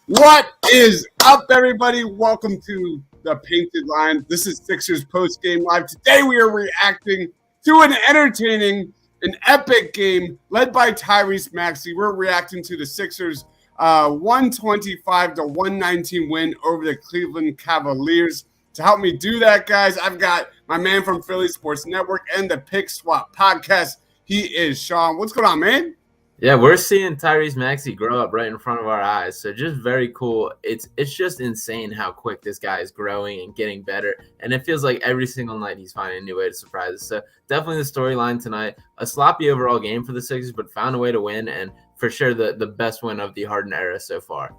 What is up, everybody? Welcome to the Painted Line. This is Sixers Post Game Live. Today we are reacting to an entertaining, an epic game led by Tyreese Maxie. We're reacting to the Sixers' 125-119 win over the Cleveland Cavaliers. To help me do that, guys, I've got my man from Philly Sports Network and the Pick Swap Podcast. He is Sean. What's going on, man? Yeah, we're seeing Tyreese Maxie grow up right in front of our eyes. So just very cool. It's just insane how quick this guy is growing and getting better. And it feels like every single night he's finding a new way to surprise us. So definitely the storyline tonight. A sloppy overall game for the Sixers, but found a way to win. And for sure the best win of the Harden era so far.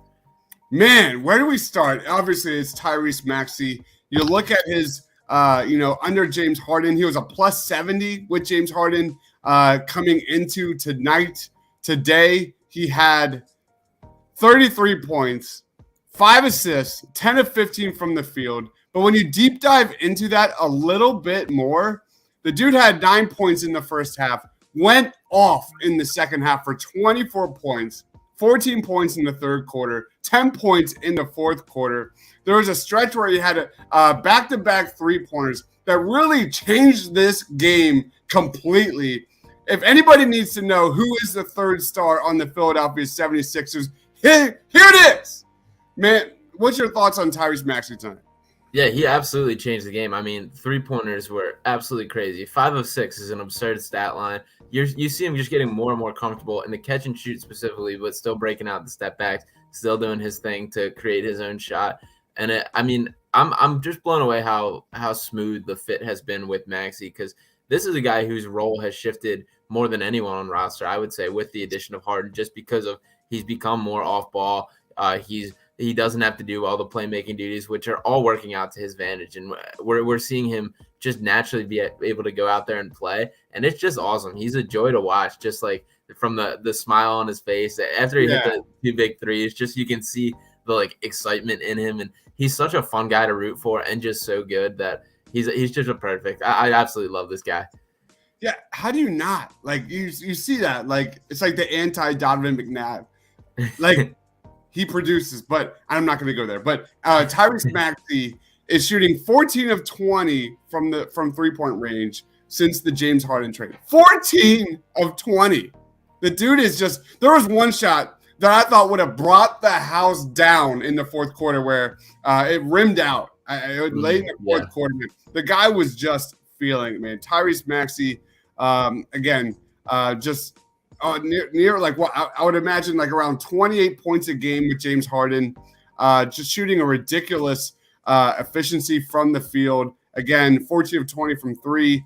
Man, where do we start? Obviously, it's Tyreese Maxie. You look at his, under James Harden, he was a plus 70 with James Harden coming into tonight. Today, he had 33 points, 5 assists, 10 of 15 from the field. But when you deep dive into that a little bit more, the dude had 9 points in the first half, went off in the second half for 24 points, 14 points in the third quarter, 10 points in the fourth quarter. There was a stretch where he had back-to-back three-pointers that really changed this game completely. If anybody needs to know who is the third star on the Philadelphia 76ers, here it is. Man, what's your thoughts on Tyreese Maxie tonight? Yeah, he absolutely changed the game. I mean, three-pointers were absolutely crazy. 5 of 6 is an absurd stat line. You see him just getting more and more comfortable in the catch and shoot specifically, but still breaking out the step backs, still doing his thing to create his own shot. And I'm just blown away how smooth the fit has been with Maxie, because this is a guy whose role has shifted more than anyone on roster, I would say, with the addition of Harden, just because of he's become more off ball. He doesn't have to do all the playmaking duties, which are all working out to his advantage. And we're seeing him just naturally be able to go out there and play. And it's just awesome. He's a joy to watch, just like from the smile on his face. After he hit the 2 big threes, just you can see the excitement in him. And he's such a fun guy to root for and just so good that he's just a perfect. I absolutely love this guy. Yeah, how do you not? You see that. It's like the anti-Donovan McNabb. He produces, but I'm not going to go there. But Tyreese Maxie is shooting 14 of 20 from three-point range since the James Harden trade. 14 of 20. The dude is just – there was one shot that I thought would have brought the house down in the fourth quarter where it rimmed out. Late in the fourth quarter. The guy was just feeling it, man. Tyreese Maxie, near what I would imagine around 28 points a game with James Harden, just shooting a ridiculous efficiency from the field. Again, 14 of 20 from three.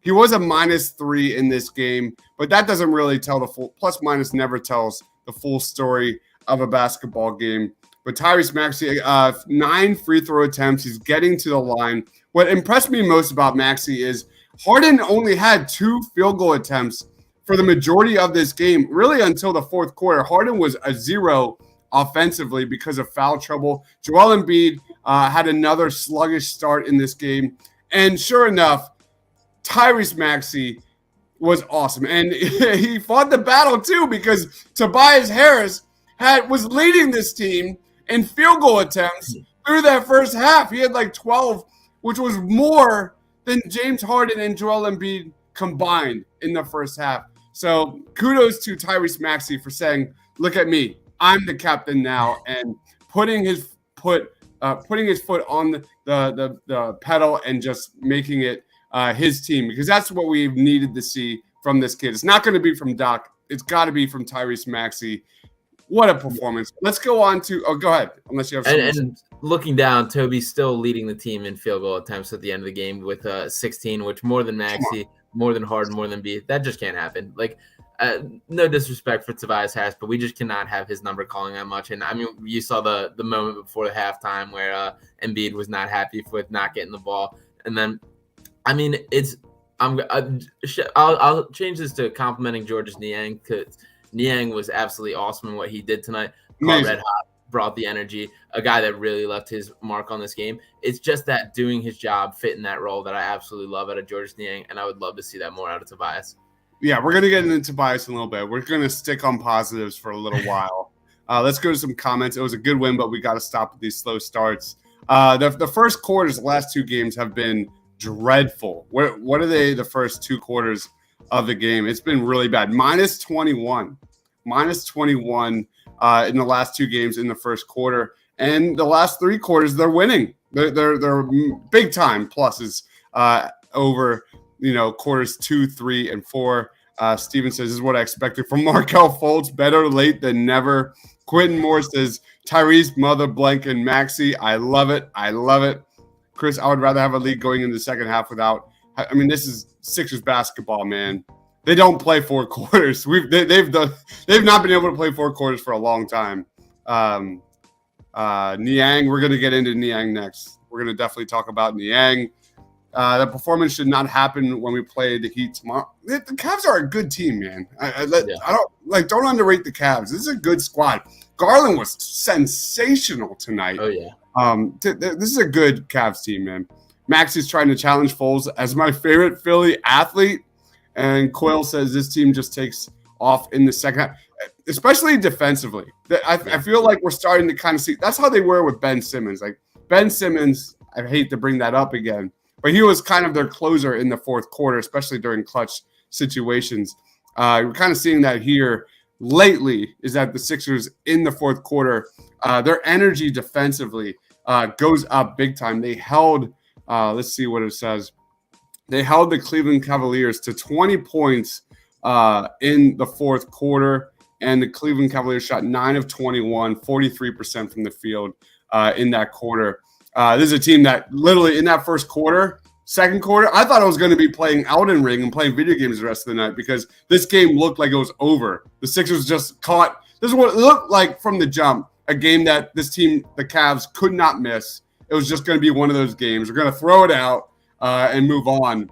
He was a -3 in this game, but that doesn't really tell the full – plus minus never tells the full story of a basketball game. But Tyreese Maxie, 9 free throw attempts. He's getting to the line. What impressed me most about Maxie is Harden only had 2 field goal attempts for the majority of this game, really until the fourth quarter. Harden was a 0 offensively because of foul trouble. Joel Embiid had another sluggish start in this game. And sure enough, Tyreese Maxie was awesome. And he fought the battle too, because Tobias Harris was leading this team in field goal attempts through that first half. He had 12, which was more than James Harden and Joel Embiid combined in the first half. So kudos to Tyreese Maxie for saying, look at me, I'm the captain now, and putting his foot on the pedal and just making it his team, because that's what we've needed to see from this kid. It's not going to be from Doc. It's got to be from Tyreese Maxie. What a performance. Let's go on to – go ahead, unless you have something. And looking down, Toby's still leading the team in field goal attempts at the end of the game with 16, which more than Maxie, more than Harden, more than Embiid. That just can't happen. no disrespect for Tobias Harris, but we just cannot have his number calling that much. And I mean, you saw the moment before the halftime where Embiid was not happy with not getting the ball, and then, I mean, I'll change this to complimenting Georges Niang, because Niang was absolutely awesome in what he did tonight. Red hot, brought the energy, a guy that really left his mark on this game. It's just that doing his job, fitting that role, that I absolutely love out of Georges Niang, and I would love to see that more out of Tobias. Yeah, we're going to get into Tobias in a little bit. We're going to stick on positives for a little while. Let's go to some comments. It was a good win, but we got to stop with these slow starts. The first quarters, the last two games have been dreadful. What are they the first two quarters of the game? It's been really bad. Minus 21 in the last two games in the first quarter. And the last three quarters, they're winning. They're big time pluses over quarters 2, 3, and 4. Steven says, this is what I expected from Markelle Fultz. Better late than never. Quentin Moore says, Tyreese, Mother, Blank, and Maxie. I love it. Chris, I would rather have a league going into the second half without. I mean, this is Sixers basketball, man. They don't play four quarters. They've not been able to play four quarters for a long time. Niang, we're going to get into Niang next. We're going to definitely talk about Niang. The performance should not happen when we play the Heat tomorrow. The Cavs are a good team, man. Don't underrate the Cavs. This is a good squad. Garland was sensational tonight. Oh yeah. This is a good Cavs team, man. Max is trying to challenge Foles as my favorite Philly athlete, and Coyle says this team just takes off in the second half, especially defensively. I feel like we're starting to kind of see that's how they were with Ben Simmons. Like Ben Simmons, I hate to bring that up again, but he was kind of their closer in the fourth quarter, especially during clutch situations. We're kind of seeing that here lately, is that the Sixers in the fourth quarter, their energy defensively goes up big time. They held, let's see what it says. They held the Cleveland Cavaliers to 20 points in the fourth quarter, and the Cleveland Cavaliers shot 9 of 21, 43% from the field in that quarter. This is a team that literally in that second quarter, I thought I was going to be playing Elden Ring and playing video games the rest of the night because this game looked like it was over. The Sixers just caught. This is what it looked like from the jump, a game that this team, the Cavs, could not miss. It was just going to be one of those games. We're going to throw it out and move on.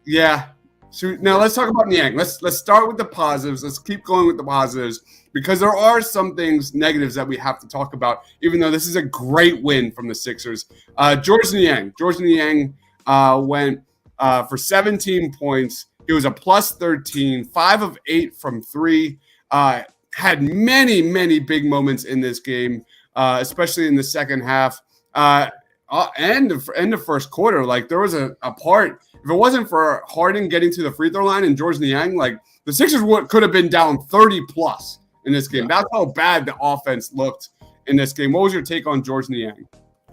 Yeah. So now let's talk about Niang. Let's start with the positives. Let's keep going with the positives because there are some negatives that we have to talk about, even though this is a great win from the Sixers. Georges Niang went for 17 points. He was a plus 13, 5 of 8 from 3. Had many, many big moments in this game, especially in the second half and the first quarter. Like there was a part. If it wasn't for Harden getting to the free throw line and Georges Niang, like the Sixers could have been down 30 plus in this game. That's how bad the offense looked in this game. What was your take on Georges Niang?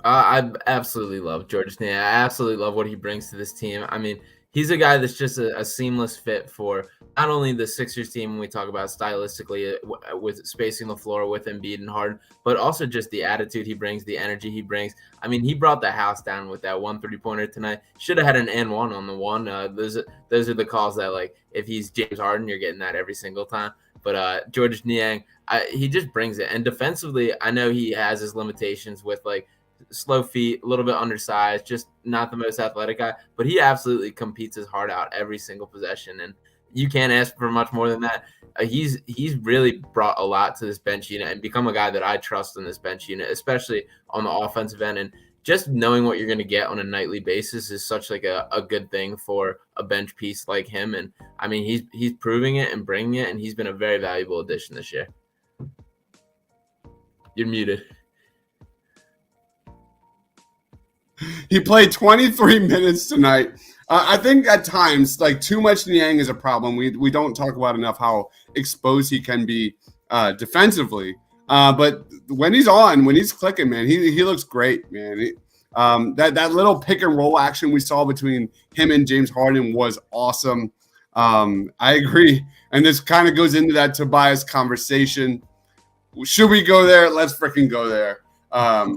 I absolutely love Georges Niang. I absolutely love what he brings to this team. I mean, he's a guy that's just a seamless fit for not only the Sixers team when we talk about stylistically with spacing the floor with Embiid and Harden, but also just the attitude he brings, the energy he brings. I mean, he brought the house down with that 1 3-pointer tonight. Should have had an and one on the one. Those are the calls that, like, if he's James Harden, you're getting that every single time. But Georges Niang, he just brings it. And defensively, I know he has his limitations with, like, slow feet, a little bit undersized, just not the most athletic guy, but he absolutely competes his heart out every single possession, and you can't ask for much more than that. He's really brought a lot to this bench unit and become a guy that I trust in this bench unit, especially on the offensive end. And just knowing what you're going to get on a nightly basis is such like a good thing for a bench piece like him. And I mean, he's proving it and bringing it, and he's been a very valuable addition this year. You're muted. He played 23 minutes tonight. I think at times, like, too much Niang is a problem. We don't talk about enough how exposed he can be defensively. But when he's clicking, man, he looks great, man. That little pick and roll action we saw between him and James Harden was awesome. I agree. And this kind of goes into that Tobias conversation. Should we go there? Let's freaking go there.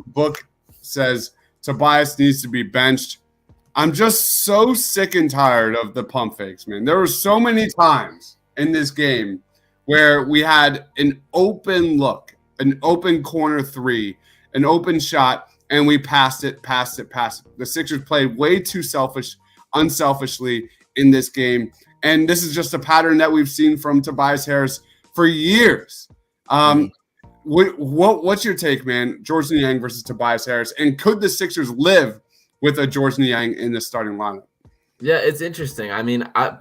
Book says Tobias needs to be benched. I'm just so sick and tired of the pump fakes, man. There were so many times in this game where we had an open look, an open corner three, an open shot, and we passed it. The Sixers played way too unselfishly in this game. And this is just a pattern that we've seen from Tobias Harris for years. What's your take, man? Georges Niang versus Tobias Harris. And could the Sixers live with a Georges Niang in the starting lineup? Yeah, it's interesting. I mean, I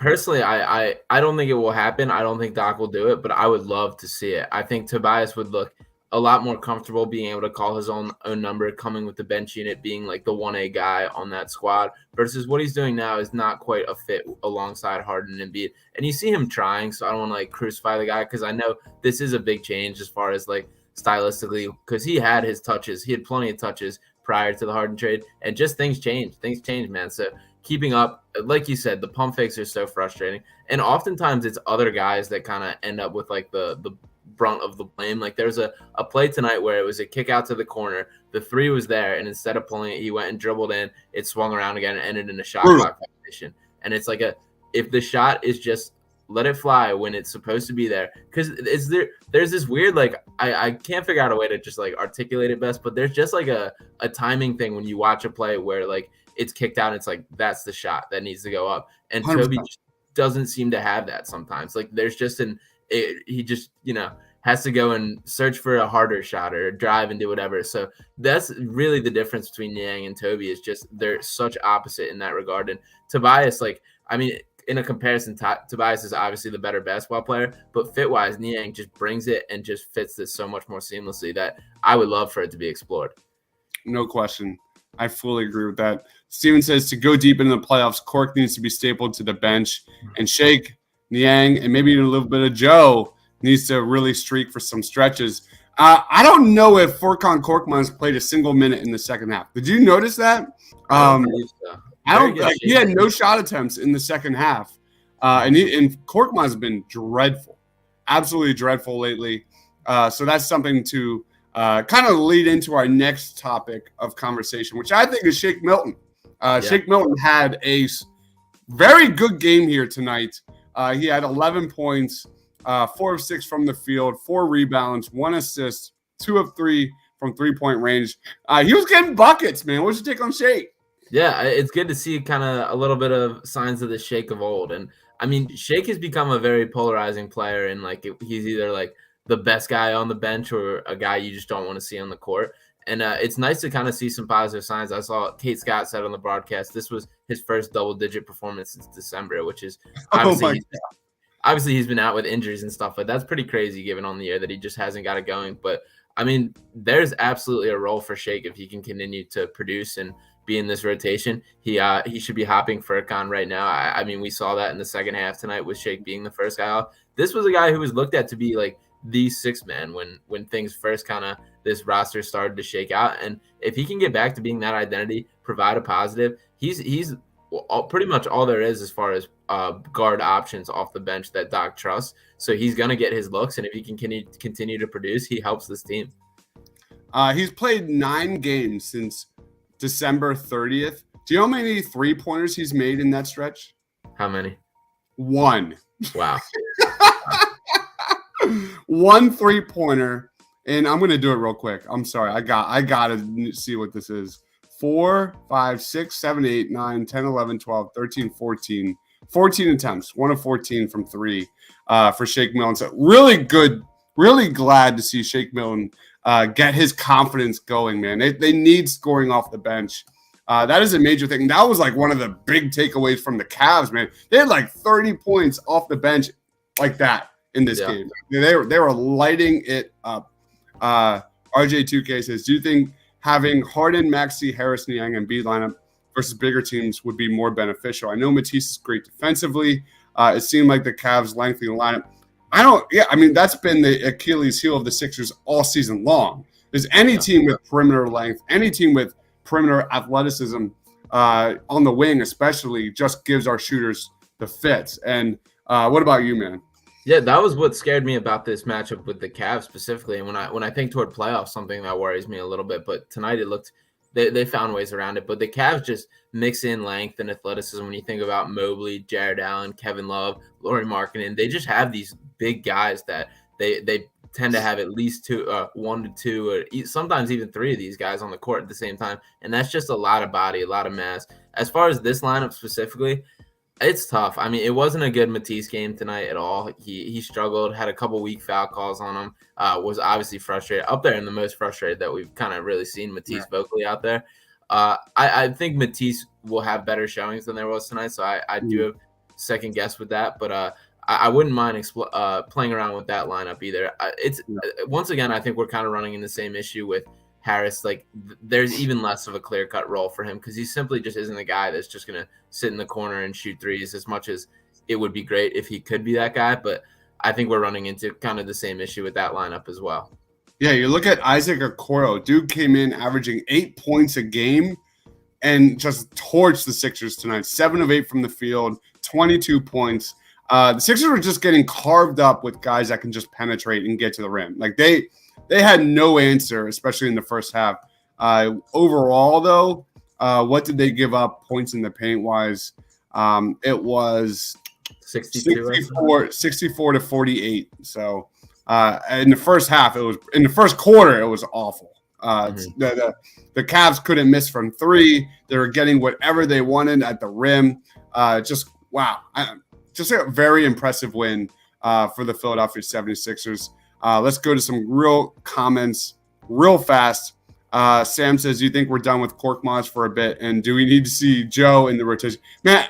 don't think it will happen. I don't think Doc will do it, but I would love to see it. I think Tobias would look a lot more comfortable being able to call his own number, coming with the bench unit, being like the 1A guy on that squad, versus what he's doing now is not quite a fit alongside Harden and Embiid. And you see him trying, so I don't want to like crucify the guy, because I know this is a big change as far as like stylistically, because he had his touches. He had plenty of touches prior to the Harden trade, and just things change, man. So keeping up, like you said, the pump fakes are so frustrating, and oftentimes it's other guys that kind of end up with like the brunt of the blame. Like there's a play tonight where it was a kick out to the corner, the three was there, and instead of pulling it, he went and dribbled in, it swung around again and ended in a shot clock violation. And it's like if the shot is just let it fly when it's supposed to be there, because there's this weird, like I can't figure out a way to just like articulate it best, but there's just like a timing thing when you watch a play where like it's kicked out and it's like that's the shot that needs to go up, and 100%. Toby just doesn't seem to have that sometimes. Like there's just he just has to go and search for a harder shot or drive and do whatever. So that's really the difference between Niang and Toby, is just they're such opposite in that regard. And Tobias, like, I mean, in a comparison, Tobias is obviously the better basketball player, but fit-wise, Niang just brings it and just fits this so much more seamlessly that I would love for it to be explored. No question. I fully agree with that. Steven says to go deep into the playoffs, Cork needs to be stapled to the bench, and Shake, Niang, and maybe even a little bit of Joe needs to really streak for some stretches. I don't know if Furkan Korkmaz played a single minute in the second half. Did you notice that? I don't. He had no shot attempts in the second half, and Korkmaz has been dreadful, absolutely dreadful lately. So that's something to kind of lead into our next topic of conversation, which I think is Shake Milton. Shake Milton had a very good game here tonight. He had 11 points. 4 of 6 from the field, 4 rebounds, 1 assist, 2 of 3 from 3-point range. He was getting buckets, man. What's your take on Shake? Yeah, it's good to see kind of a little bit of signs of the Shake of old. And I mean, Shake has become a very polarizing player, and like he's either like the best guy on the bench or a guy you just don't want to see on the court. And it's nice to kind of see some positive signs. I saw Kate Scott said on the broadcast this was his first double-digit performance since December, which is obviously he's been out with injuries and stuff, but that's pretty crazy given on the year that he just hasn't got it going. But I mean, there's absolutely a role for Shake if he can continue to produce and be in this rotation. He should be hopping Furkan right now. I mean, we saw that in the second half tonight with Shake being the first guy off. This was a guy who was looked at to be like the sixth man when things first kind of this roster started to shake out. And if he can get back to being that identity, provide a positive, he's pretty much all there is as far as guard options off the bench that Doc trusts. So he's going to get his looks, and if he can continue to produce, he helps this team. He's played 9 games since December 30th. Do you know how many 3-pointers he's made in that stretch? How many? 1. Wow. 1 3-pointer, and I'm going to do it real quick. I'm sorry. I got to see what this is. 4, 5, 6, 7, 8, 9, 10, 11, 12, 13, 14. 14 attempts, 1 of 14 from 3 for Shake Milton. So really good, really glad to see Shake Milton get his confidence going, man. They need scoring off the bench. That is a major thing. That was like one of the big takeaways from the Cavs, man. They had like 30 points off the bench like that in this game. They were lighting it up. RJ2K says, do you think having Harden, Maxie, Harris, Niang, and Embiid lineup versus bigger teams would be more beneficial? I know Matisse is great defensively. It seemed like the Cavs lengthy line. I mean, that's been the Achilles heel of the Sixers all season long. There's any team with perimeter length, any team with perimeter athleticism on the wing especially just gives our shooters the fits. And what about you, man? Yeah, that was what scared me about this matchup with the Cavs specifically. And when I think toward playoffs, something that worries me a little bit. But tonight it looked they found ways around it. But the Cavs just mix in length and athleticism. When you think about Mobley, Jared Allen, Kevin Love, Lauri Markkanen, they just have these big guys that they tend to have at least one to two, or sometimes even three of these guys on the court at the same time. And that's just a lot of body, a lot of mass. As far as this lineup specifically, it's tough. I mean, it wasn't a good Matisse game tonight at all. He struggled, had a couple weak foul calls on him, was obviously frustrated, up there in the most frustrated that we've kind of really seen Matisse vocally out there. I think Matisse will have better showings than there was tonight, so I do have second guess with that. But I wouldn't mind playing around with that lineup either. Once again, I think we're kind of running in the same issue with Harris. Like, there's even less of a clear-cut role for him because he simply just isn't a guy that's just going to sit in the corner and shoot threes, as much as it would be great if he could be that guy. But I think we're running into kind of the same issue with that lineup as well. Yeah, you look at Isaac Okoro. Dude came in averaging 8 points a game and just torched the Sixers tonight. 7 of 8 from the field, 22 points. The Sixers were just getting carved up with guys that can just penetrate and get to the rim. Like, they had no answer, especially in the first half. Overall, though, what did they give up points in the paint wise? It was 64 to 48. So in the first half, in the first quarter, it was awful. The Cavs couldn't miss from three. They were getting whatever they wanted at the rim. Just wow. Just a very impressive win for the Philadelphia 76ers. Let's go to some real comments real fast. Sam says, do you think we're done with Korkmaz for a bit? And do we need to see Joe in the rotation? Man,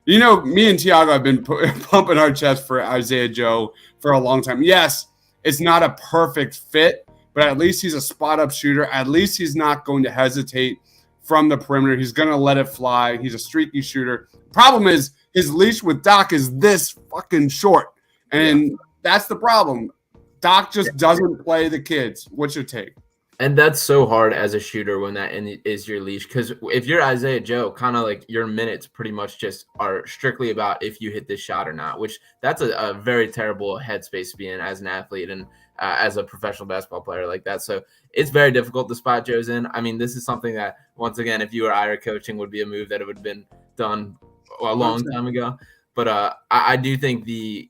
you know, me and Tiago have been pumping our chest for Isaiah Joe for a long time. Yes, it's not a perfect fit, but at least he's a spot-up shooter. At least he's not going to hesitate from the perimeter. He's going to let it fly. He's a streaky shooter. Problem is, his leash with Doc is this fucking short. And that's the problem. Doc just doesn't play the kids. What's your take? And that's so hard as a shooter when that is your leash. Because if you're Isaiah Joe, kind of like your minutes pretty much just are strictly about if you hit this shot or not, which that's a very terrible headspace to be in as an athlete and as a professional basketball player like that. So it's very difficult to spot Joe's in. I mean, this is something that, once again, if you were Ira coaching, would be a move that it would have been done a long time ago. But I do think the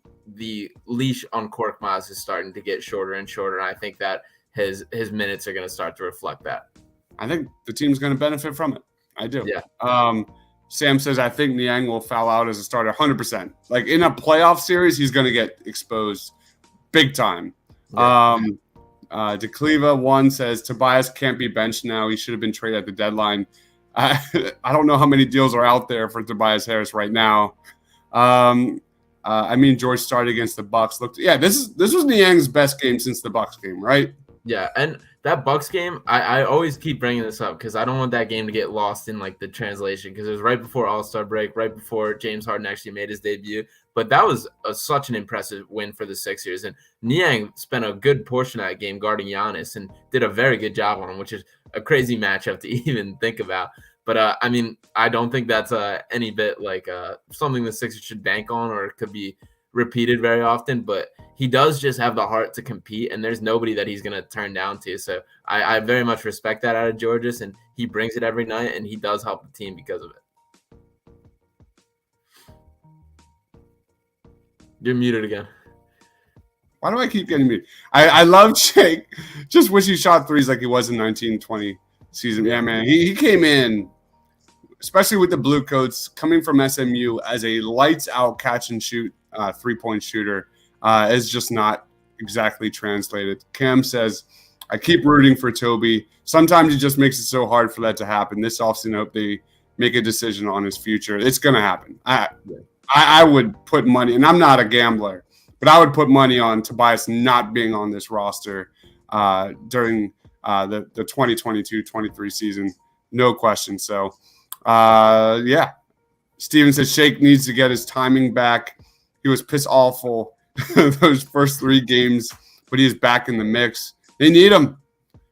leash on Korkmaz is starting to get shorter and shorter. And I think that his minutes are going to start to reflect that. I think the team's going to benefit from it. I do. Yeah. Sam says, I think Niang will foul out as a starter 100%. Like, in a playoff series, he's going to get exposed big time. Yeah. DeCleva 1 says, Tobias can't be benched now. He should have been traded at the deadline. I don't know how many deals are out there for Tobias Harris right now. I mean, George started against the Bucks. This was Niang's best game since the Bucks game, right? Yeah, and that Bucks game, I always keep bringing this up because I don't want that game to get lost in like the translation, because it was right before All-Star break, right before James Harden actually made his debut. But that was such an impressive win for the Sixers, and Niang spent a good portion of that game guarding Giannis and did a very good job on him, which is a crazy matchup to even think about. But I mean, I don't think that's any bit like something the Sixers should bank on or could be repeated very often. But he does just have the heart to compete, and there's nobody that he's going to turn down to. So I very much respect that out of Georges, and he brings it every night, and he does help the team because of it. You're muted again. Why do I keep getting muted? I love Jake. Just wish he shot threes like he was in 1920 season. Yeah, man. He came in, especially with the Blue Coats, coming from SMU as a lights-out catch-and-shoot three-point shooter. Is just not exactly translated. Cam says, I keep rooting for Toby. Sometimes he just makes it so hard for that to happen. This offseason, I hope they make a decision on his future. It's going to happen. I would put money, and I'm not a gambler, but I would put money on Tobias not being on this roster during the 2022-23 season. No question. So, yeah. Steven says Shake needs to get his timing back. He was piss awful those first 3 games, but he is back in the mix. They need him.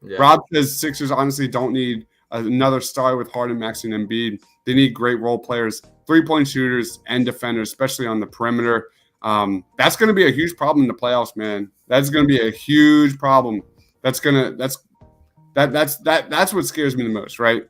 Yeah. Rob says Sixers honestly don't need another star with Harden, Maxie, and Embiid. They need great role players, three-point shooters, and defenders, especially on the perimeter. That's going to be a huge problem in the playoffs, man. That's going to be a huge problem. That's what scares me the most, right?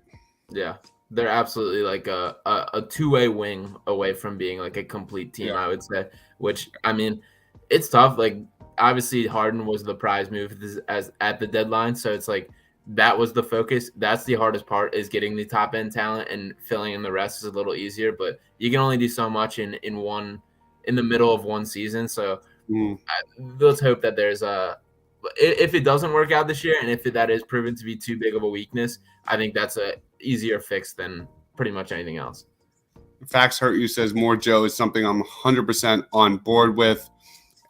Yeah. They're absolutely like a two-way wing away from being like a complete team, Yeah. I would say, which, I mean, it's tough. Like, obviously Harden was the prize move as at the deadline. So it's like, that was the focus. That's the hardest part, is getting the top end talent, and filling in the rest is a little easier, but you can only do so much in the middle of one season. So let's hope that there's if it doesn't work out this year, and if that is proven to be too big of a weakness, I think that's a easier fix than pretty much anything else. Facts Hurt You says more Joe is something I'm 100% on board with.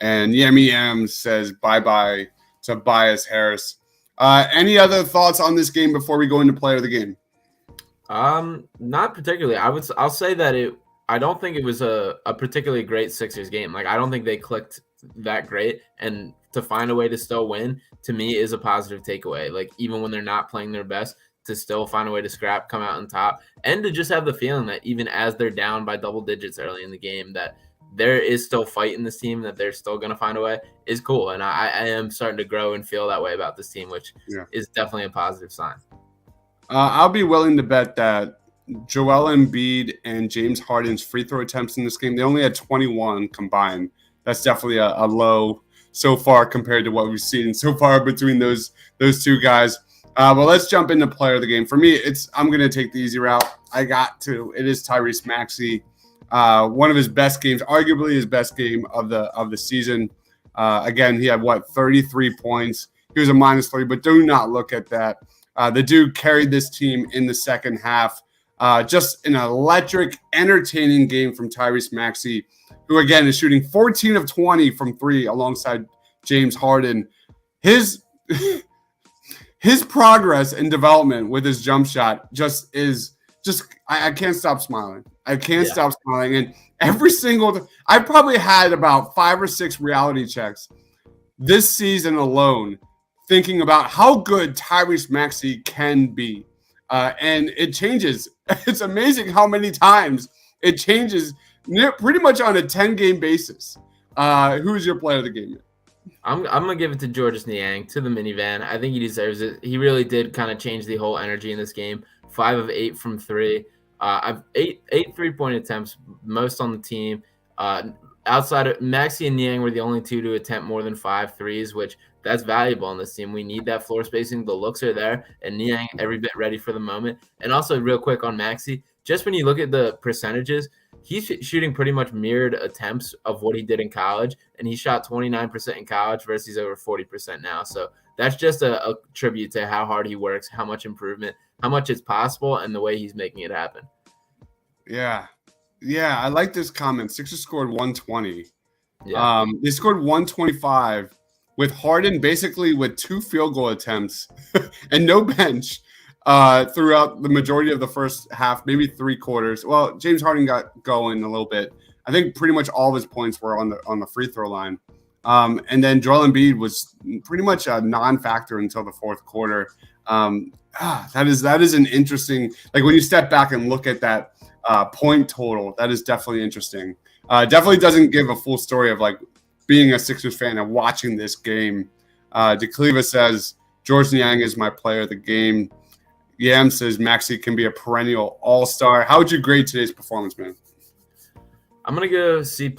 And Yemi Yam says bye-bye to Bias Harris. Any other thoughts on this game before we go into player of the game? Not particularly. I'll say that I don't think it was a particularly great Sixers game. Like, I don't think they clicked that great, and to find a way to still win, to me, is a positive takeaway. Like, even when they're not playing their best, to still find a way to scrap, come out on top, and to just have the feeling that even as they're down by double digits early in the game, that there is still fight in this team, that they're still going to find a way, is cool. And I am starting to grow and feel that way about this team, which is definitely a positive sign. I'll be willing to bet that Joel Embiid and James Harden's free throw attempts in this game, they only had 21 combined. That's definitely a low so far compared to what we've seen so far between those two guys. But let's jump into player of the game. For me, I'm going to take the easy route. It is Tyreese Maxie. One of his best games, arguably his best game of the season. Again, he had 33 points. He was a -3, but do not look at that. The dude carried this team in the second half. Just an electric, entertaining game from Tyreese Maxie, who again is shooting 14 of 20 from 3 alongside James Harden. His progress and development with his jump shot I can't stop smiling. I can't stop smiling. And I probably had about 5 or 6 reality checks this season alone, thinking about how good Tyreese Maxie can be. And it changes. It's amazing how many times it changes pretty much on a 10-game basis. Who's your player of the game? I'm going to give it to Georges Niang, to the minivan. I think he deserves it. He really did kind of change the whole energy in this game. 5 of 8 from 3. I've eight 3-point attempts, most on the team. Outside of Maxie and Niang were the only two to attempt more than 5 threes, which that's valuable on this team. We need that floor spacing. The looks are there, and Niang every bit ready for the moment. And also, real quick on Maxie, just when you look at the percentages, he's shooting pretty much mirrored attempts of what he did in college, and he shot 29% in college versus he's over 40% now. So that's just a tribute to how hard he works, how much improvement, how much it's possible, and the way he's making it happen. Yeah, I like this comment. Sixers scored 120. Yeah. They scored 125 with Harden basically with 2 field goal attempts and no bench throughout the majority of the first half, maybe 3 quarters. Well, James Harden got going a little bit. I think pretty much all of his points were on the free throw line. And then Joel Embiid was pretty much a non-factor until the fourth quarter. That is an interesting, like when you step back and look at that point total, that is definitely interesting. Definitely doesn't give a full story of like being a Sixers fan and watching this game. DeCleva says, Georges Niang is my player of the game. Yam says Maxie can be a perennial all-star. How would you grade today's performance, man? I'm going to go C+,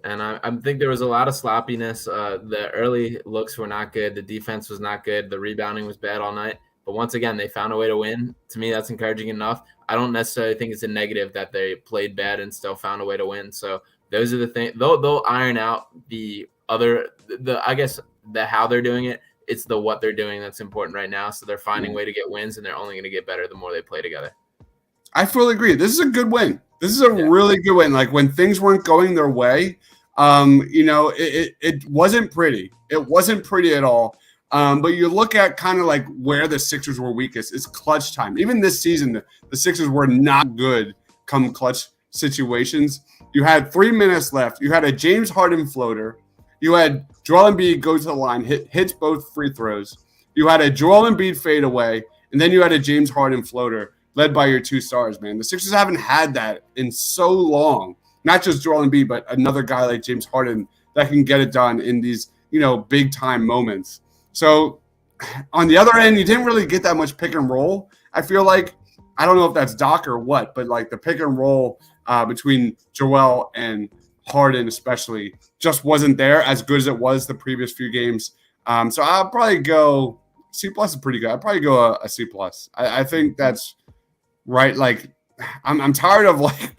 and I think there was a lot of sloppiness. The early looks were not good. The defense was not good. The rebounding was bad all night. But once again, they found a way to win. To me, that's encouraging enough. I don't necessarily think it's a negative that they played bad and still found a way to win. So those are the things. They'll iron out the how they're doing it. It's the what they're doing that's important right now. So they're finding a way to get wins, and they're only going to get better the more they play together. I fully agree. This is a good win. This is a really good win. Like when things weren't going their way, it wasn't pretty. It wasn't pretty at all. But you look at kind of like where the Sixers were weakest. It's clutch time. Even this season, the Sixers were not good come clutch situations. You had 3 minutes left. You had a James Harden floater. You had Joel Embiid go to the line, hits both free throws. You had a Joel Embiid fadeaway, and then you had a James Harden floater led by your 2 stars, man. The Sixers haven't had that in so long. Not just Joel Embiid, but another guy like James Harden that can get it done in these, big-time moments. So on the other end, you didn't really get that much pick and roll. I feel like, I don't know if that's Doc or what, but like the pick and roll between Joel and Harden especially just wasn't there as good as it was the previous few games. So I'll probably go C+ is pretty good. I'll probably go a C+. I think that's right. Like I'm tired of like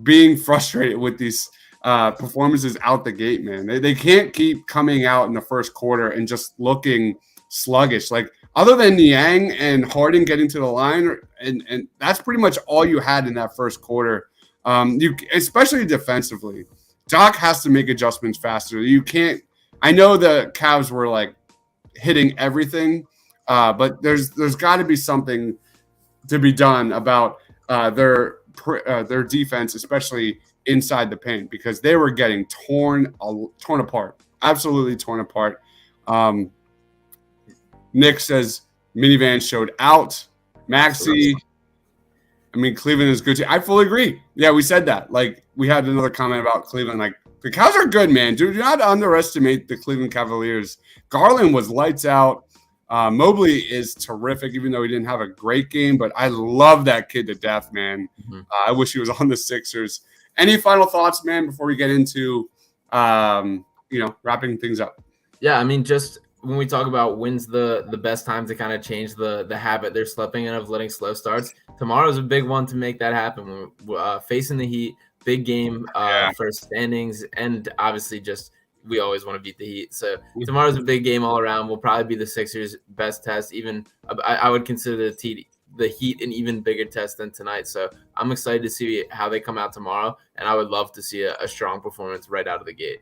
being frustrated with these performances out the gate, man. They can't keep coming out in the first quarter and just looking sluggish. Like other than Niang and Harden getting to the line, and that's pretty much all you had in that first quarter. You especially defensively, Doc has to make adjustments faster. You can't. I know the Cavs were like hitting everything, but there's got to be something to be done about their defense, especially inside the paint, because they were getting torn apart, absolutely torn apart. Nick says minivan showed out. Maxie. I mean, Cleveland is good too. I fully agree. Yeah, we said that. Like, we had another comment about Cleveland. Like, the Cavs are good, man. Do not underestimate the Cleveland Cavaliers. Garland was lights out. Mobley is terrific, even though he didn't have a great game. But I love that kid to death, man. Mm-hmm. I wish he was on the Sixers. Any final thoughts, man, before we get into, wrapping things up? Yeah, I mean, just when we talk about when's the best time to kind of change the habit they're slipping in of letting slow starts, tomorrow's a big one to make that happen. We're facing the Heat, big game for standings, and obviously just we always want to beat the Heat. So tomorrow's a big game all around. Will probably be the Sixers' best test. Even I would consider the Heat an even bigger test than tonight. So I'm excited to see how they come out tomorrow, and I would love to see a strong performance right out of the gate.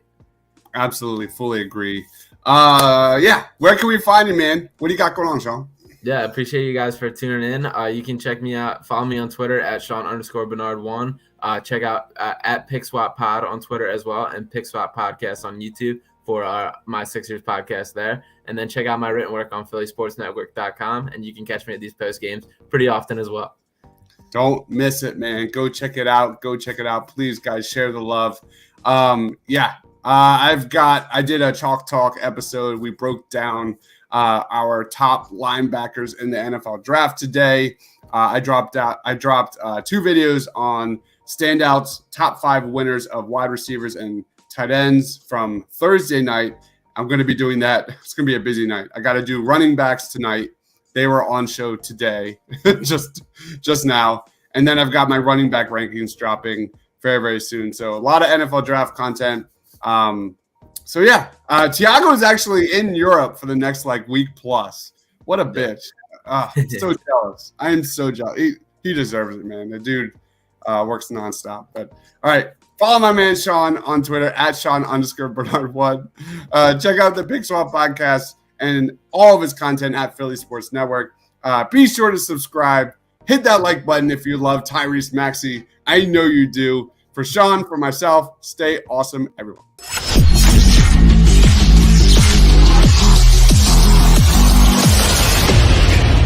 Absolutely, fully agree. Where can we find you, man? What do you got going on, Sean? Yeah, appreciate you guys for tuning in. You can check me out, follow me on Twitter at Sean_Bernard1. Check out at PickSwapPod on Twitter as well, and PickSwap Podcast on YouTube for my Sixers podcast there. And then check out my written work on PhillySportsNetwork.com, and you can catch me at these post games pretty often as well. Don't miss it, man. Go check it out. Please, guys, share the love. I did a Chalk Talk episode. We broke down our top linebackers in the NFL draft today. I dropped 2 videos on standouts, top 5 winners of wide receivers and tight ends from Thursday night. I'm going to be doing that. It's going to be a busy night. I got to do running backs tonight. They were on show today, just now. And then I've got my running back rankings dropping very, very soon. So a lot of NFL draft content. Tiago is actually in Europe for the next week plus. What a bitch. So jealous. I am so jealous. He deserves it, man. The dude works nonstop. But all right, follow my man Sean on Twitter at Sean_Bernard1. Check out the Pick Swap podcast and all of his content at Philly Sports Network. Be sure to subscribe. Hit that like button if you love Tyreese Maxie. I know you do. For Sean, for myself, stay awesome, everyone.